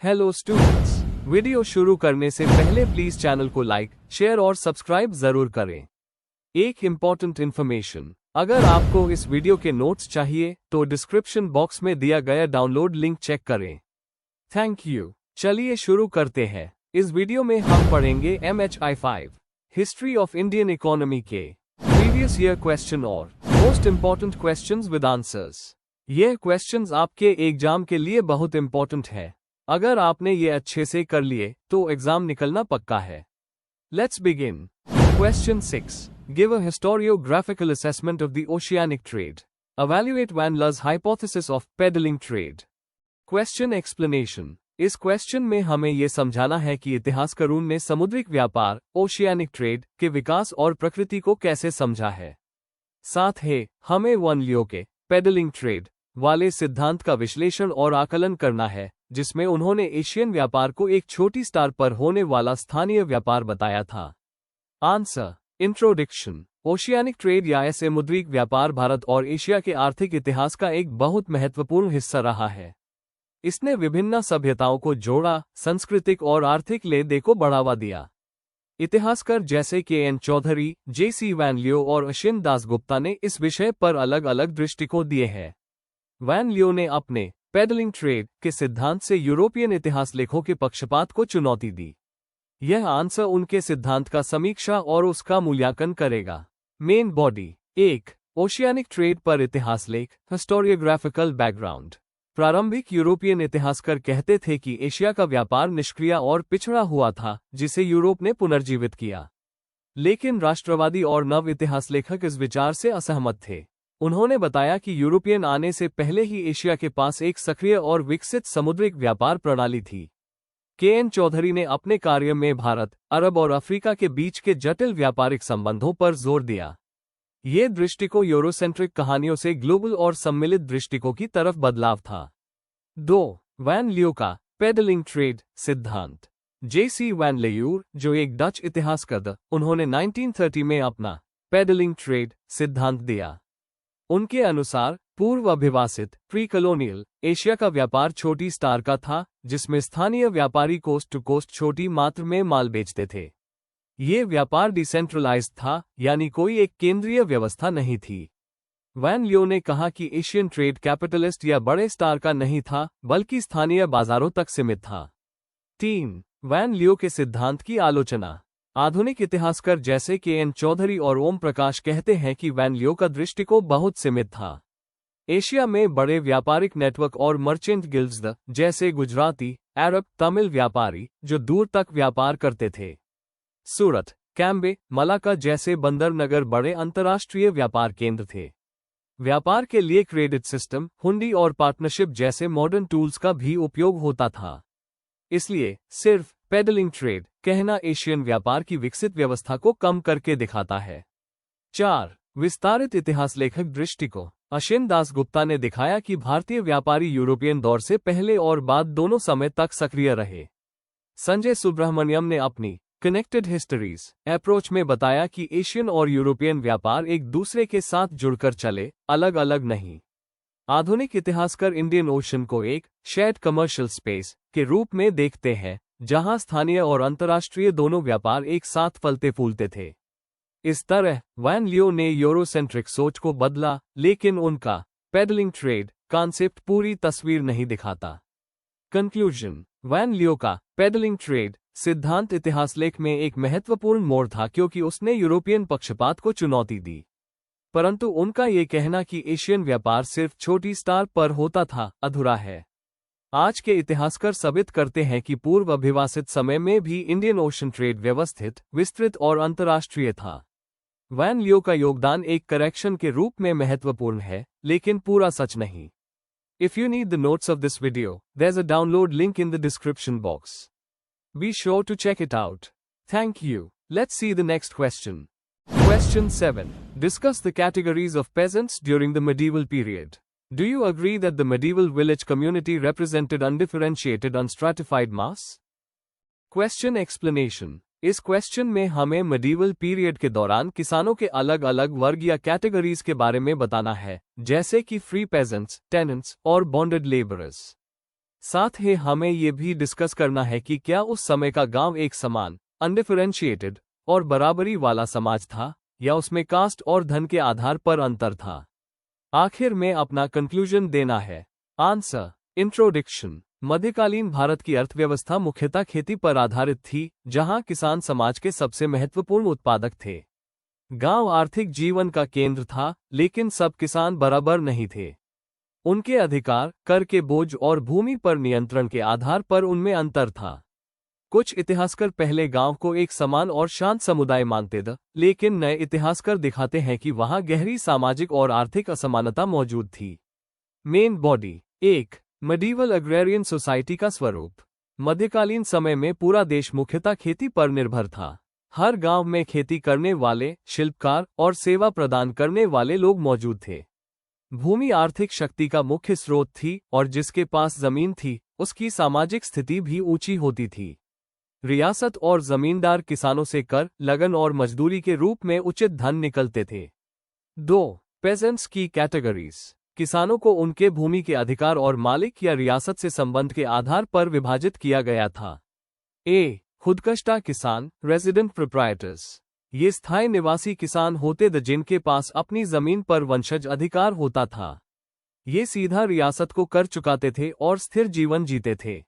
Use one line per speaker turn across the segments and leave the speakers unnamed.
Hello students, video शुरू करने से पहले प्लीज चैनल को लाइक, शेयर और सब्सक्राइब जरूर करें। एक इम्पॉर्टेंट इन्फॉर्मेशन, अगर आपको इस वीडियो के नोट्स चाहिए तो डिस्क्रिप्शन बॉक्स में दिया गया डाउनलोड लिंक चेक करें। Thank you. चलिए शुरू करते हैं। इस वीडियो में हम पढ़ेंगे MHI 5 history of Indian economy के प्रीवियस ईयर क्वेश्चन और most important questions with answers. ये क्वेश्चंस आपके एग्जाम के लिए बहुत इम्पोर्टेंट है। अगर आपने ये अच्छे से कर लिए तो एग्जाम निकलना पक्का है। Let's begin. Question 6। Give a historiographical assessment of the oceanic trade. Evaluate Van Leeuwen's hypothesis of peddling trade. Question explanation. इस क्वेश्चन में हमें यह समझाना है कि इतिहासकारों ने समुद्रिक व्यापार ओशियानिक ट्रेड के विकास और प्रकृति को कैसे समझा है। साथ ही हमें वन लियो के पेडलिंग ट्रेड वाले सिद्धांत का विश्लेषण और आकलन करना है, जिसमें उन्होंने एशियन व्यापार को एक छोटी स्टार पर होने वाला स्थानीय व्यापार बताया था। आंसर। इंट्रोडक्शन। ओशियानिक ट्रेड या समुद्रिक व्यापार भारत और एशिया के आर्थिक इतिहास का एक बहुत महत्वपूर्ण हिस्सा रहा है। इसने विभिन्न सभ्यताओं को जोड़ा, सांस्कृतिक और आर्थिक लेन-देन को बढ़ावा दिया। इतिहासकार जैसे KN चौधरी, JC वैन लियो और अश्विन दासगुप्ता ने इस विषय पर अलग अलग दृष्टिकोण दिए हैं। वैन लियो ने अपने पेडलिंग ट्रेड के सिद्धांत से यूरोपियन इतिहास लेखों के पक्षपात को चुनौती दी। यह आंसर उनके सिद्धांत का समीक्षा और उसका मूल्यांकन करेगा। Main body. 1। ओशियानिक ट्रेड पर इतिहास लेख, हिस्टोरियोग्राफिकल बैकग्राउंड। प्रारंभिक यूरोपियन इतिहासकार कहते थे कि एशिया का व्यापार निष्क्रिय और पिछड़ा हुआ था, जिसे यूरोप ने पुनर्जीवित किया। लेकिन राष्ट्रवादी और नव इतिहास लेखक इस विचार से असहमत थे। उन्होंने बताया कि यूरोपियन आने से पहले ही एशिया के पास एक सक्रिय और विकसित समुद्रिक व्यापार प्रणाली थी। KN चौधरी ने अपने कार्य में भारत, अरब और अफ्रीका के बीच के जटिल व्यापारिक संबंधों पर जोर दिया। ये दृष्टिकोण यूरोसेंट्रिक कहानियों से ग्लोबल और सम्मिलित दृष्टिकोण की तरफ बदलाव था। 2। वैन लियो का पेडलिंग ट्रेड सिद्धांत। JC वैन लियूर, जो एक डच इतिहासकार थे, उन्होंने 1930 में अपना पेडलिंग ट्रेड सिद्धांत दिया। उनके अनुसार पूर्व अभिवासित प्री कॉलोनियल एशिया का व्यापार छोटी स्टार का था, जिसमें स्थानीय व्यापारी कोस्ट टू कोस्ट छोटी मात्रा में माल बेचते थे। ये व्यापार डिसेंट्रलाइज्ड था, यानी कोई एक केंद्रीय व्यवस्था नहीं थी। वैन लियो ने कहा कि एशियन ट्रेड कैपिटलिस्ट या बड़े स्टार का नहीं था, बल्कि स्थानीय बाजारों तक सीमित था। 3। वैन लियो के सिद्धांत की आलोचना। आधुनिक इतिहासकार जैसे KN चौधरी और ओम प्रकाश कहते हैं कि वैन लियो का दृष्टिकोण बहुत सीमित था। एशिया में बड़े व्यापारिक नेटवर्क और मर्चेंट गिल्ड्स जैसे गुजराती, अरब, तमिल व्यापारी जो दूर तक व्यापार करते थे। सूरत, कैम्बे, मलाक्का जैसे बंदर नगर बड़े अंतर्राष्ट्रीय व्यापार केंद्र थे। व्यापार के लिए क्रेडिट सिस्टम, हुंडी और पार्टनरशिप जैसे मॉडर्न टूल्स का भी उपयोग होता था। इसलिए सिर्फ पेडलिंग ट्रेड कहना एशियन व्यापार की विकसित व्यवस्था को कम करके दिखाता है। 4। विस्तारित इतिहास लेखक दृष्टिकोण। अश्विन दासगुप्ता ने दिखाया कि भारतीय व्यापारी यूरोपियन दौर से पहले और बाद दोनों समय तक सक्रिय रहे। संजय सुब्रमण्यम ने अपनी कनेक्टेड हिस्ट्रीज अप्रोच में बताया कि एशियन और यूरोपियन व्यापार एक दूसरे के साथ जुड़कर चले, अलग अलग नहीं। आधुनिक इतिहासकार इंडियन ओशन को एक शेयर्ड कमर्शियल स्पेस के रूप में देखते हैं, जहां स्थानीय और अंतर्राष्ट्रीय दोनों व्यापार एक साथ फलते फूलते थे। इस तरह वैन लियो ने यूरोसेंट्रिक सोच को बदला, लेकिन उनका पेडलिंग ट्रेड कॉन्सेप्ट पूरी तस्वीर नहीं दिखाता। कंक्लूजन। वैन लियो का पेडलिंग ट्रेड सिद्धांत इतिहास लेख में एक महत्वपूर्ण मोड़ था, क्योंकि उसने यूरोपियन पक्षपात को चुनौती दी। परंतु उनका ये कहना कि एशियन व्यापार सिर्फ छोटी स्टार पर होता था, अधूरा है। आज के इतिहासकार साबित करते हैं कि पूर्व अभिवासित समय में भी इंडियन ओशन ट्रेड व्यवस्थित, विस्तृत और अंतर्राष्ट्रीय था। वैन लियो का योगदान एक करेक्शन के रूप में महत्वपूर्ण है, लेकिन पूरा सच नहीं। If you need the notes of this video, there's a download link in the description box. Be sure to check it out. Thank you. Let's see the next question. Question 7. Discuss the categories of peasants during the medieval period. Do you agree that the medieval village community represented undifferentiated unstratified mass? Question explanation. इस question में हमें medieval period के दौरान किसानों के अलग अलग वर्ग या कैटेगरीज के बारे में बताना है, जैसे कि फ्री पेजेंट्स, टेनेंट्स और बॉन्डेड लेबरर्स। साथ ही हमें ये भी डिस्कस करना है कि क्या उस समय का गांव एक समान, अनडिफरेंशिएटेड और बराबरी वाला समाज था, या उसमें कास्ट और धन के आधार पर अंतर था। आखिर में अपना कंक्लूजन देना है। आंसर। इंट्रोडक्शन। मध्यकालीन भारत की अर्थव्यवस्था मुख्यतः खेती पर आधारित थी, जहां किसान समाज के सबसे महत्वपूर्ण उत्पादक थे। गांव आर्थिक जीवन का केंद्र था, लेकिन सब किसान बराबर नहीं थे। उनके अधिकार, कर के बोझ और भूमि पर नियंत्रण के आधार पर उनमें अंतर था। कुछ इतिहासकार पहले गांव को एक समान और शांत समुदाय मानते थे, लेकिन नए इतिहासकार दिखाते हैं कि वहां गहरी सामाजिक और आर्थिक असमानता मौजूद थी। Main body. 1. Medieval agrarian society का स्वरूप। मध्यकालीन समय में पूरा देश मुख्यतः खेती पर निर्भर था। हर गांव में खेती करने वाले, शिल्पकार और सेवा प्रदान करने वाले लोग मौजूद थे। भूमि आर्थिक शक्ति का मुख्य स्रोत थी, और जिसके पास जमीन थी, उसकी सामाजिक स्थिति भी ऊंची होती थी। रियासत और जमींदार किसानों से कर, लगन और मजदूरी के रूप में उचित धन निकलते थे। 2. पेजेंट्स की कैटेगरीज। किसानों को उनके भूमि के अधिकार और मालिक या रियासत से संबंध के आधार पर विभाजित किया गया था। ए. खुदकश्ता किसान, रेजिडेंट प्रोप्राइटर्स। ये स्थायी निवासी किसान होते थे जिनके पास अपनी जमीन पर वंशज अधिकार होता था। ये सीधा रियासत को कर चुकाते थे और स्थिर जीवन जीते थे।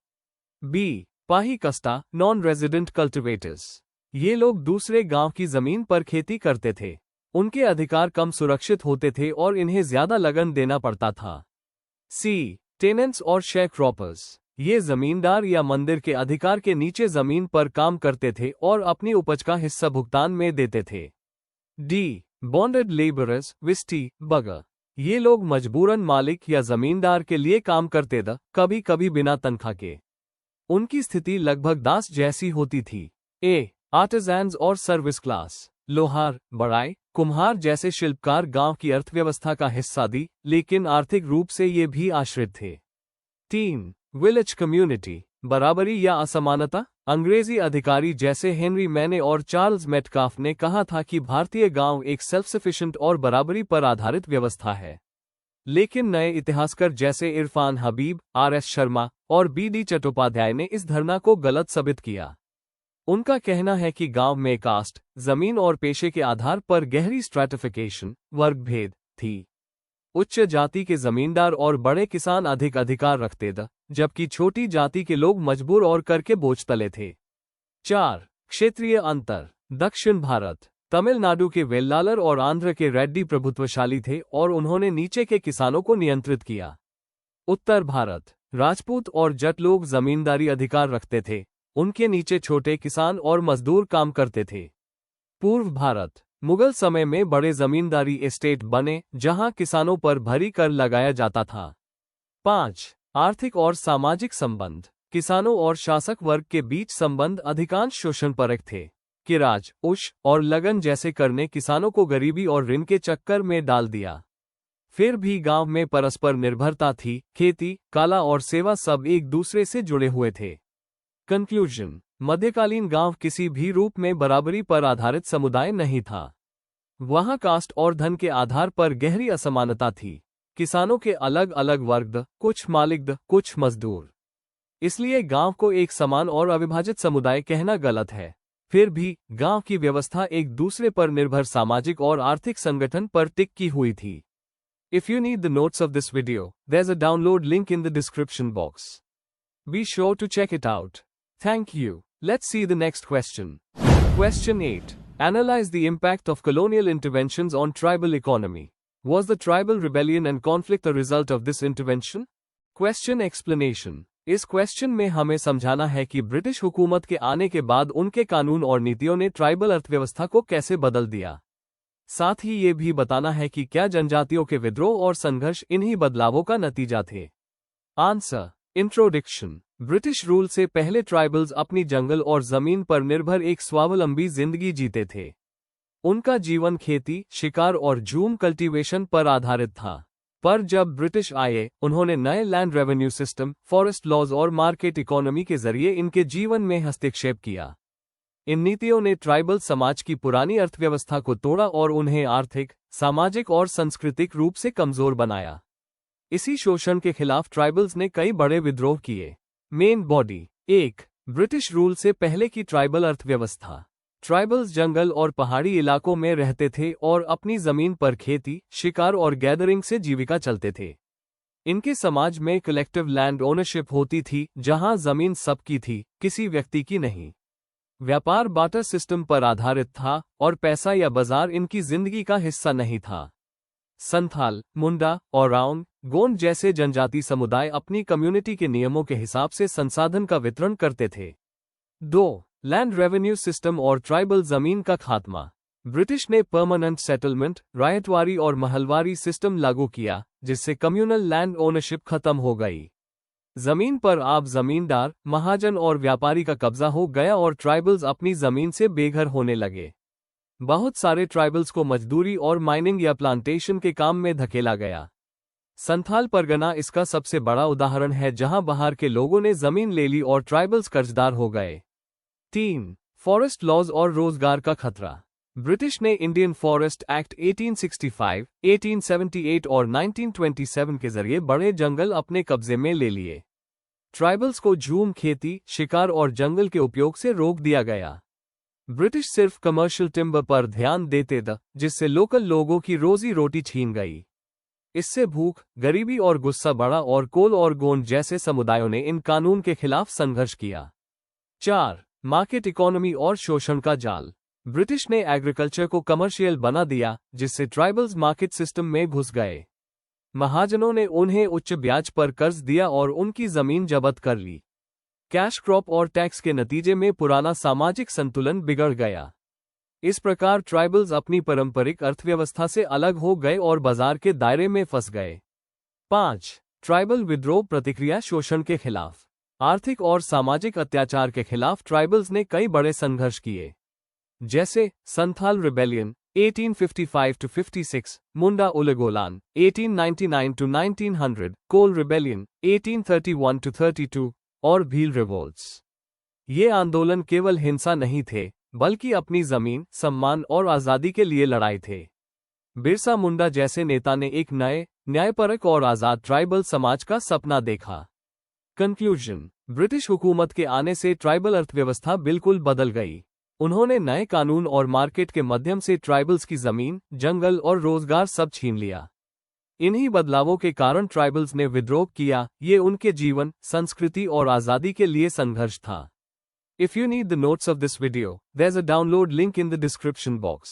बी. पाही कस्टा, नॉन रेजिडेंट कल्टिवेटर्स। ये लोग दूसरे गांव की जमीन पर खेती करते थे। उनके अधिकार कम सुरक्षित होते थे और इन्हें ज्यादा लगन देना पड़ता था। सी. टेनेंट्स और शेयर क्रॉपर्स। ये जमींदार या मंदिर के अधिकार के नीचे जमीन पर काम करते थे और अपनी उपज का हिस्सा भुगतान में देते थे। डी. बॉन्डेड लेबरर्स, विस्टी, बगर। ये लोग मजबूरन मालिक या जमींदार के लिए काम करते थे, कभी कभी बिना तनख्वाह के। उनकी स्थिति लगभग दास जैसी होती थी। ए. आर्टिजन्स और सर्विस क्लास। लोहार, बढ़ाई, कुम्हार जैसे शिल्पकार गांव की अर्थव्यवस्था का हिस्सा थी, लेकिन आर्थिक रूप से ये भी आश्रित थे। 3. Village community. बराबरी या असमानता। अंग्रेजी अधिकारी जैसे हेनरी मैने और चार्ल्स मेटकाफ ने कहा था कि भारतीय गांव एक सेल्फ सफिशिएंट और बराबरी पर आधारित व्यवस्था है। लेकिन नए इतिहासकार जैसे इरफान हबीब, आर.एस. शर्मा और बी.डी. चट्टोपाध्याय ने इस धारणा को गलत साबित किया। उनका कहना है कि गांव में कास्ट, जमीन और पेशे के आधार पर गहरी स्ट्रैटिफिकेशन, वर्ग भेद थी। उच्च जाति के जमींदार और बड़े किसान अधिक अधिकार रखते थे, जबकि छोटी जाति के लोग मजबूर और कर के बोझ तले थे। 4. क्षेत्रीय अंतर। दक्षिण भारत, तमिलनाडु के वेल्लालर और आंध्र के रेड्डी प्रभुत्वशाली थे और उन्होंने नीचे के किसानों को नियंत्रित किया। उत्तर भारत, राजपूत और जट लोग जमींदारी अधिकार रखते थे, उनके नीचे छोटे किसान और मजदूर काम करते थे। पूर्व भारत, मुगल समय में बड़े जमींदारी एस्टेट बने, जहां किसानों पर भारी कर लगाया जाता था। 5. आर्थिक और सामाजिक संबंध। किसानों और शासक वर्ग के बीच संबंध अधिकांश शोषणपरक थे। किराज, उश और लगन जैसे कर ने किसानों को गरीबी और ऋण के चक्कर में डाल दिया। फिर भी गांव में परस्पर निर्भरता थी, खेती, कला और सेवा सब एक दूसरे से जुड़े हुए थे। कंक्लूजन। मध्यकालीन गांव किसी भी रूप में बराबरी पर आधारित समुदाय नहीं था। वहां कास्ट और धन के आधार पर गहरी असमानता थी। किसानों के अलग अलग वर्ग, कुछ मालिक, कुछ मजदूर। इसलिए गांव को एक समान और अविभाजित समुदाय कहना गलत है। फिर भी गांव की व्यवस्था एक दूसरे पर निर्भर सामाजिक और आर्थिक संगठन पर टिकी हुई थी। If you need the notes of this video, there's a download link in the description box. Be sure to check it out. Thank you. Let's see the next question. Question 8. Analyze the impact of colonial interventions on tribal economy. Was the tribal rebellion and conflict a result of this intervention? Question explanation. इस question में हमें समझाना है कि British हुकूमत के आने के बाद उनके कानून और नीतियों ने ट्राइबल अर्थव्यवस्था को कैसे बदल दिया। साथ ही ये भी बताना है कि क्या जनजातियों के विद्रोह और संघर्ष इन्हीं बदलावों का नतीजा थे। आंसर। इंट्रोडक्शन। ब्रिटिश रूल से पहले ट्राइबल्स अपनी जंगल और जमीन पर निर्भर एक स्वावलंबी जिंदगी जीते थे। उनका जीवन खेती, शिकार और झूम कल्टीवेशन पर आधारित था। पर जब ब्रिटिश आए, उन्होंने नए land revenue system, forest laws और मार्केट इकोनॉमी के जरिए इनके जीवन में हस्तक्षेप किया। इन नीतियों ने ट्राइबल समाज की पुरानी अर्थव्यवस्था को तोड़ा और उन्हें आर्थिक, सामाजिक और सांस्कृतिक रूप से कमजोर बनाया। इसी शोषण के खिलाफ ट्राइबल्स ने कई बड़े विद्रोह किए। Main body. 1. ब्रिटिश रूल से पहले की ट्राइबल अर्थव्यवस्था। ट्राइबल्स जंगल और पहाड़ी इलाकों में रहते थे और अपनी जमीन पर खेती, शिकार और गैदरिंग से जीविका चलते थे। इनके समाज में कलेक्टिव लैंड ओनरशिप होती थी, जहां जमीन सबकी थी, किसी व्यक्ति की नहीं। व्यापार बाटर सिस्टम पर आधारित था और पैसा या बाजार इनकी जिंदगी का हिस्सा नहीं था। संथाल, मुंडा, ओराओन, गोंड जैसे जनजाति समुदाय अपनी कम्युनिटी के नियमों के हिसाब से संसाधन का वितरण करते थे। 2. लैंड रेवेन्यू सिस्टम और ट्राइबल जमीन का खात्मा। ब्रिटिश ने परमानेंट सेटलमेंट, रायतवारी और महलवारी सिस्टम लागू किया, जिससे कम्युनल लैंड ओनरशिप खत्म हो गई। जमीन पर आप जमींदार, महाजन और व्यापारी का कब्जा हो गया और ट्राइबल्स अपनी जमीन से बेघर होने लगे। बहुत सारे ट्राइबल्स को मजदूरी और माइनिंग या प्लांटेशन के काम में धकेला गया। संथाल परगना इसका सबसे बड़ा उदाहरण है, जहां बाहर के लोगों ने जमीन ले ली और ट्राइबल्स कर्जदार हो गए। 3. फॉरेस्ट लॉज और रोजगार का खतरा। ब्रिटिश ने इंडियन फॉरेस्ट एक्ट 1865, 1878 और 1927 के जरिए बड़े जंगल अपने कब्जे में ले लिए। ट्राइबल्स को झूम खेती, शिकार और जंगल के उपयोग से रोक दिया गया। ब्रिटिश सिर्फ कमर्शियल टिम्बर पर ध्यान देते थे, जिससे लोकल लोगों की रोजी रोटी छीन गई। इससे भूख, गरीबी और गुस्सा बढ़ा और कोल और गोंड जैसे समुदायों ने इन कानून के खिलाफ संघर्ष किया। 4. मार्केट इकोनॉमी और शोषण का जाल। ब्रिटिश ने एग्रीकल्चर को कमर्शियल बना दिया, जिससे ट्राइबल्स मार्केट सिस्टम में घुस गए। महाजनों ने उन्हें उच्च ब्याज पर कर्ज दिया और उनकी जमीन जब्त कर ली। कैश क्रॉप और टैक्स के नतीजे में पुराना सामाजिक संतुलन बिगड़ गया। इस प्रकार ट्राइबल्स अपनी पारंपरिक अर्थव्यवस्था से अलग हो गए और बाजार के दायरे में फंस गए। 5. ट्राइबल विद्रोह प्रतिक्रिया शोषण के खिलाफ। आर्थिक और सामाजिक अत्याचार के खिलाफ ट्राइबल्स ने कई बड़े संघर्ष किए, जैसे संथाल रिबेलियन 1855-56, मुंडा उलगोलान 1899-1900, कोल रिबेलियन 1831-32 और भील रिवोल्ट्स। ये आंदोलन केवल हिंसा नहीं थे, बल्कि अपनी जमीन, सम्मान और आज़ादी के लिए लड़ाई थे। बिरसा मुंडा जैसे नेता ने एक नए, न्यायपरक और आज़ाद ट्राइबल समाज का सपना देखा। कंक्लूजन। ब्रिटिश हुकूमत के आने से ट्राइबल अर्थव्यवस्था बिल्कुल बदल गई। उन्होंने नए कानून और मार्केट के माध्यम से ट्राइबल्स की जमीन, जंगल और रोजगार सब छीन लिया। इन्हीं बदलावों के कारण ट्राइबल्स ने विद्रोह किया। ये उनके जीवन, संस्कृति और आज़ादी के लिए संघर्ष था। If you need the notes of this video, there's a download link in the description box.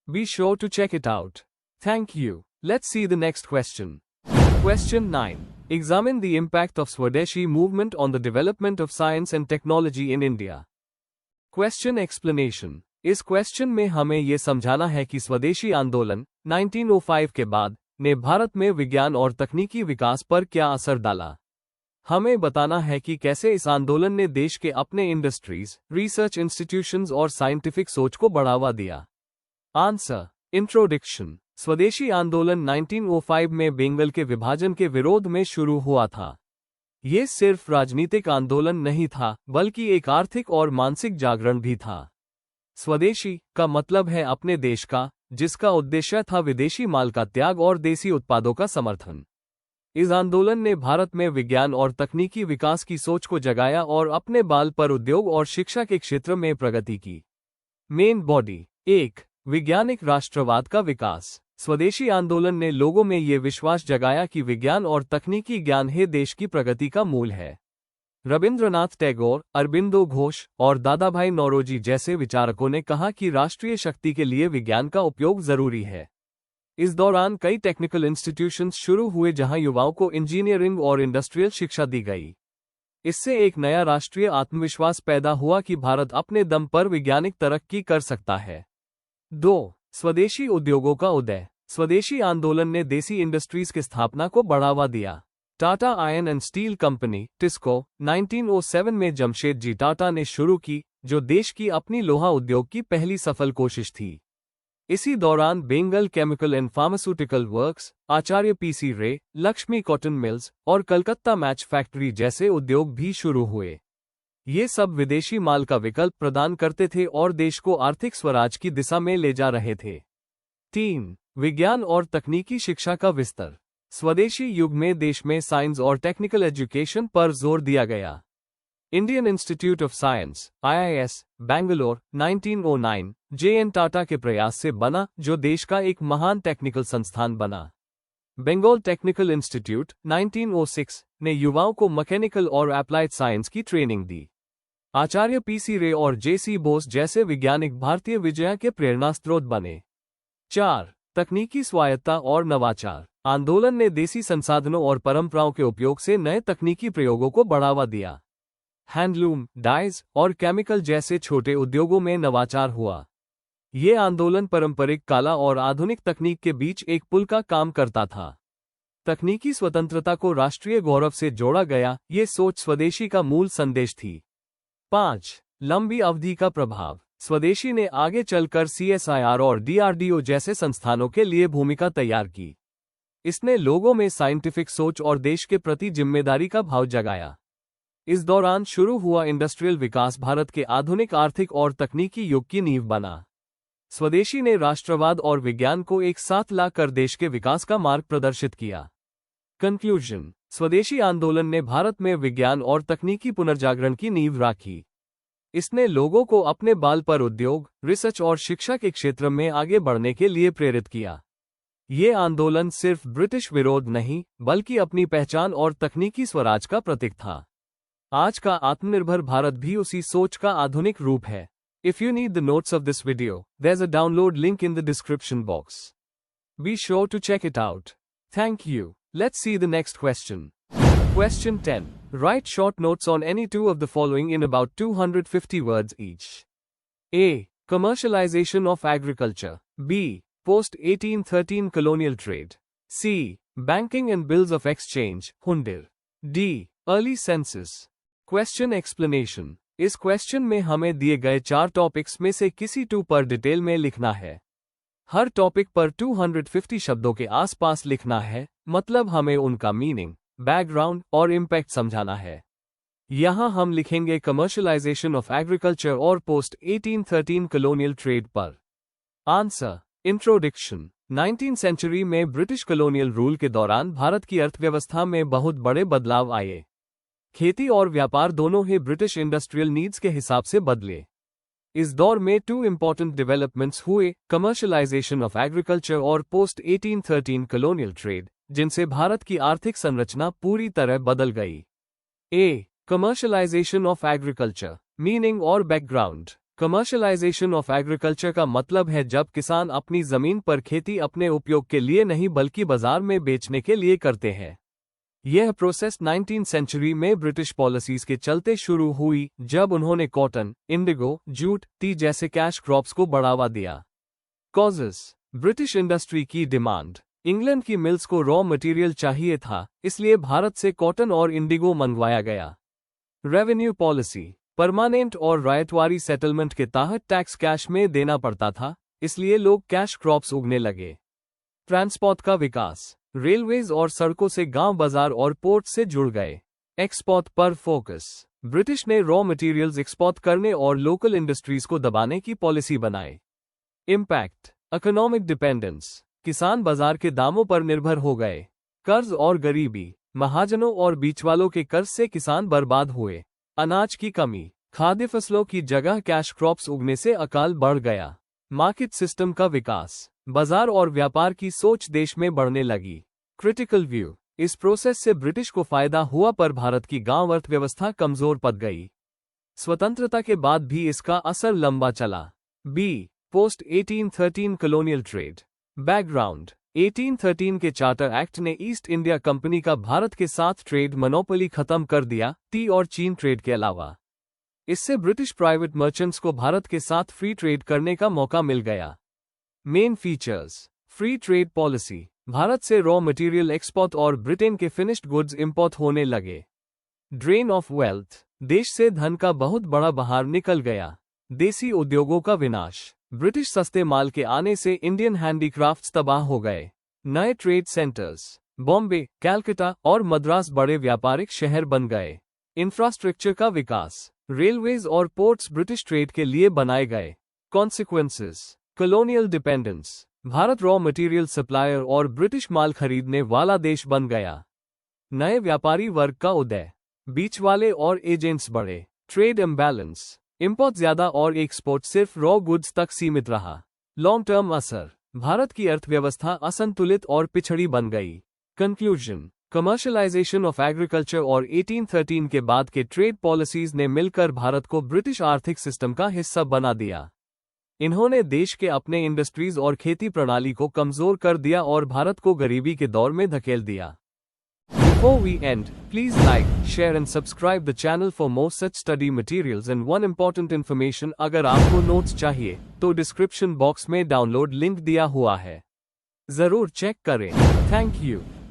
Be sure to check it out. Thank you. Let's see the next question. Question 9. Examine the impact of Swadeshi movement on the development of science and technology in India. Question explanation. इस question में हमें ये समझाना है कि स्वदेशी आंदोलन 1905 के बाद ने भारत में विज्ञान और तकनीकी विकास पर क्या असर डाला। हमें बताना है कि कैसे इस आंदोलन ने देश के अपने इंडस्ट्रीज, रिसर्च इंस्टीट्यूशंस और साइंटिफिक सोच को बढ़ावा दिया। आंसर। इंट्रोडक्शन। स्वदेशी आंदोलन 1905 में बंगाल के विभाजन के विरोध में शुरू हुआ था। ये सिर्फ राजनीतिक आंदोलन नहीं था, बल्कि एक आर्थिक और मानसिक जागरण भी था। स्वदेशी का मतलब है अपने देश का, जिसका उद्देश्य था विदेशी माल का त्याग और देसी उत्पादों का समर्थन। इस आंदोलन ने भारत में विज्ञान और तकनीकी विकास की सोच को जगाया और अपने बल पर उद्योग और शिक्षा के क्षेत्र में प्रगति की। Main body. 1. वैज्ञानिक राष्ट्रवाद का विकास। स्वदेशी आंदोलन ने लोगों में ये विश्वास जगाया कि विज्ञान और तकनीकी ज्ञान ही देश की प्रगति का मूल है। रविंद्रनाथ टैगोर, अरबिंदो घोष और दादाभाई नौरोजी जैसे विचारकों ने कहा कि राष्ट्रीय शक्ति के लिए विज्ञान का उपयोग जरूरी है। इस दौरान कई टेक्निकल इंस्टीट्यूशंस शुरू हुए जहां युवाओं को इंजीनियरिंग और इंडस्ट्रियल शिक्षा दी गई। इससे एक नया राष्ट्रीय आत्मविश्वास पैदा हुआ कि भारत अपने दम पर वैज्ञानिक तरक्की कर सकता है। 2. स्वदेशी उद्योगों का उदय। स्वदेशी आंदोलन ने देसी इंडस्ट्रीज की स्थापना को बढ़ावा दिया। Tata iron and steel company TISCO 1907 में जमशेदजी टाटा ने शुरू की, जो देश की अपनी लोहा उद्योग की पहली सफल कोशिश थी। इसी दौरान Bengal chemical and pharmaceutical works, Acharya PC रे, लक्ष्मी कॉटन मिल्स और कलकत्ता मैच फैक्ट्री जैसे उद्योग भी शुरू हुए। ये सब विदेशी माल का विकल्प प्रदान करते थे और देश को आर्थिक स्वराज की दिशा में ले जा रहे थे। 3. विज्ञान और तकनीकी शिक्षा का विस्तार। स्वदेशी युग में देश में साइंस और टेक्निकल एजुकेशन पर जोर दिया गया। Indian institute of science (IIS) Bangalore 1909 JN Tata के प्रयास से बना, जो देश का एक महान टेक्निकल संस्थान बना। बंगाल टेक्निकल इंस्टीट्यूट 1906 ने युवाओं को मैकेनिकल और एप्लाइड साइंस की ट्रेनिंग दी। आचार्य PC रे और JC बोस जैसे वैज्ञानिक भारतीय विजय के प्रेरणा स्रोत बने। 4. तकनीकी स्वायत्तता और नवाचार आंदोलन ने देसी संसाधनों और परंपराओं के उपयोग से नए तकनीकी प्रयोगों को बढ़ावा दिया। हैंडलूम, डाइज और केमिकल जैसे छोटे उद्योगों में नवाचार हुआ। ये आंदोलन पारंपरिक कला और आधुनिक तकनीक के बीच एक पुल का काम करता था। तकनीकी स्वतंत्रता को राष्ट्रीय गौरव से जोड़ा गया, ये सोच स्वदेशी का मूल संदेश थी। 5. लंबी अवधि का प्रभाव स्वदेशी ने आगे चलकर CSIR और DRDO जैसे संस्थानों के लिए भूमिका तैयार की। इसने लोगों में साइंटिफिक सोच और देश के प्रति जिम्मेदारी का भाव जगाया। इस दौरान शुरू हुआ इंडस्ट्रियल विकास भारत के आधुनिक आर्थिक और तकनीकी युग की नींव बना। स्वदेशी ने राष्ट्रवाद और विज्ञान को एक साथ लाकर देश के विकास का मार्ग प्रदर्शित किया। कंक्लूजन: स्वदेशी आंदोलन ने भारत में विज्ञान और तकनीकी पुनर्जागरण की नींव राखी। इसने लोगों को अपने बल पर उद्योग, रिसर्च और शिक्षा के क्षेत्र में आगे बढ़ने के लिए प्रेरित किया। ये आंदोलन सिर्फ ब्रिटिश विरोध नहीं, बल्कि अपनी पहचान और तकनीकी स्वराज का प्रतीक था। आज का आत्मनिर्भर भारत भी उसी सोच का आधुनिक रूप है। If you need the notes of this video, there's a download link in the description box. Be sure to check it out. Thank you. Let's see the next question. Question 10. Write short notes on any two of the following in about 250 words each. A. Commercialization of agriculture. B. Post-1813 colonial trade. C. Banking and bills of exchange, Hundir. D. Early census. Question explanation. इस question में हमें दिए गए 4 topics में से किसी 2 पर detail में लिखना है। हर टॉपिक पर 250 शब्दों के आसपास लिखना है, मतलब हमें उनका मीनिंग, बैकग्राउंड और इम्पैक्ट समझाना है। यहाँ हम लिखेंगे कमर्शलाइजेशन ऑफ एग्रीकल्चर और पोस्ट 1813 कॉलोनियल ट्रेड पर। Answer: introduction. 19th सेंचुरी में ब्रिटिश कॉलोनियल रूल के दौरान भारत की अर्थव्यवस्था में बहुत बड़े बदलाव आए। खेती और व्यापार दोनों ही ब्रिटिश इंडस्ट्रियल नीड्स के हिसाब से बदले। इस दौर में 2 इंपॉर्टेंट डेवलपमेंट्स हुए, कमर्शलाइजेशन ऑफ एग्रीकल्चर और पोस्ट 1813 कॉलोनियल ट्रेड, जिनसे भारत की आर्थिक संरचना पूरी तरह बदल गई। ए. कमर्शलाइजेशन ऑफ एग्रीकल्चर, मीनिंग और बैकग्राउंड। कमर्शलाइजेशन ऑफ एग्रीकल्चर का मतलब है जब किसान अपनी जमीन पर खेती अपने उपयोग के लिए नहीं बल्कि बाजार में बेचने के लिए करते हैं। यह प्रोसेस 19th सेंचुरी में ब्रिटिश पॉलिसीज के चलते शुरू हुई, जब उन्होंने कॉटन, इंडिगो, जूट, टी जैसे कैश क्रॉप्स को बढ़ावा दिया। कॉजेस: ब्रिटिश इंडस्ट्री की डिमांड। इंग्लैंड की मिल्स को रॉ मटेरियल चाहिए था, इसलिए भारत से कॉटन और इंडिगो मंगवाया गया। रेवेन्यू पॉलिसी: परमानेंट और रायतवारी सेटलमेंट के तहत टैक्स कैश में देना पड़ता था, इसलिए लोग कैश क्रॉप्स उगने लगे। ट्रांसपोर्ट का विकास: रेलवेज और सड़कों से गांव बाजार और पोर्ट से जुड़ गए। एक्सपोर्ट पर फोकस: ब्रिटिश ने रॉ मटेरियल्स एक्सपोर्ट करने और लोकल इंडस्ट्रीज को दबाने की पॉलिसी बनाए। इम्पैक्ट: इकोनॉमिक डिपेंडेंस: किसान बाजार के दामों पर निर्भर हो गए। कर्ज और गरीबी: महाजनों और बीच वालों के कर्ज से किसान बर्बाद हुए। अनाज की कमी: खाद्य फसलों की जगह कैश क्रॉप्स उगने से अकाल बढ़ गया। मार्केट सिस्टम का विकास: बाजार और व्यापार की सोच देश में बढ़ने लगी। क्रिटिकल व्यू: इस प्रोसेस से ब्रिटिश को फायदा हुआ पर भारत की गांव अर्थव्यवस्था कमजोर पड़ गई। स्वतंत्रता के बाद भी इसका असर लंबा चला। B. Post 1813 colonial trade. Background: 1813 के चार्टर एक्ट ने ईस्ट इंडिया कंपनी का भारत के साथ ट्रेड मोनोपोली खत्म कर दिया, टी और चीन ट्रेड के अलावा। इससे ब्रिटिश प्राइवेट मर्चेंट्स को भारत के साथ फ्री ट्रेड करने का मौका मिल गया। Main features: free trade policy, Bharat से रॉ मटेरियल एक्सपोर्ट और ब्रिटेन के फिनिश्ड गुड्स इंपोर्ट होने लगे। ड्रेन ऑफ वेल्थ, देश से धन का बहुत बड़ा बाहर निकल गया। देसी उद्योगों का विनाश, ब्रिटिश सस्ते माल के आने से इंडियन हैंडीक्राफ्ट्स तबाह हो गए। नए ट्रेड सेंटर्स, बॉम्बे, कलकत्ता और मद्रास बड़े व्यापारिक शहर बन गए। इंफ्रास्ट्रक्चर का विकास, रेलवेज और पोर्ट्स ब्रिटिश ट्रेड के लिए बनाए गए। Consequences: colonial dependence, Bharat raw material supplier और ब्रिटिश माल खरीदने वाला देश बन गया। नए व्यापारी वर्ग का उदय, बीच वाले और एजेंट्स बढ़े, ट्रेड इम्बैलेंस, इंपोर्ट ज्यादा और एक्सपोर्ट सिर्फ रॉ गुड्स तक सीमित रहा। लॉन्ग टर्म असर, भारत की अर्थव्यवस्था असंतुलित और पिछड़ी बन गई। कंक्लूजन, कमर्शियलाइजेशन ऑफ एग्रीकल्चर और 1813 के बाद के ट्रेड पॉलिसीज ने मिलकर भारत को ब्रिटिश आर्थिक सिस्टम का हिस्सा बना दिया। इन्होंने देश के अपने इंडस्ट्रीज और खेती प्रणाली को कमजोर कर दिया और भारत को गरीबी के दौर में धकेल दिया। Before we end, please like, share and subscribe the channel for more such study materials and one important information अगर आपको नोट्स चाहिए तो डिस्क्रिप्शन बॉक्स में डाउनलोड लिंक दिया हुआ है, जरूर चेक करें। Thank you.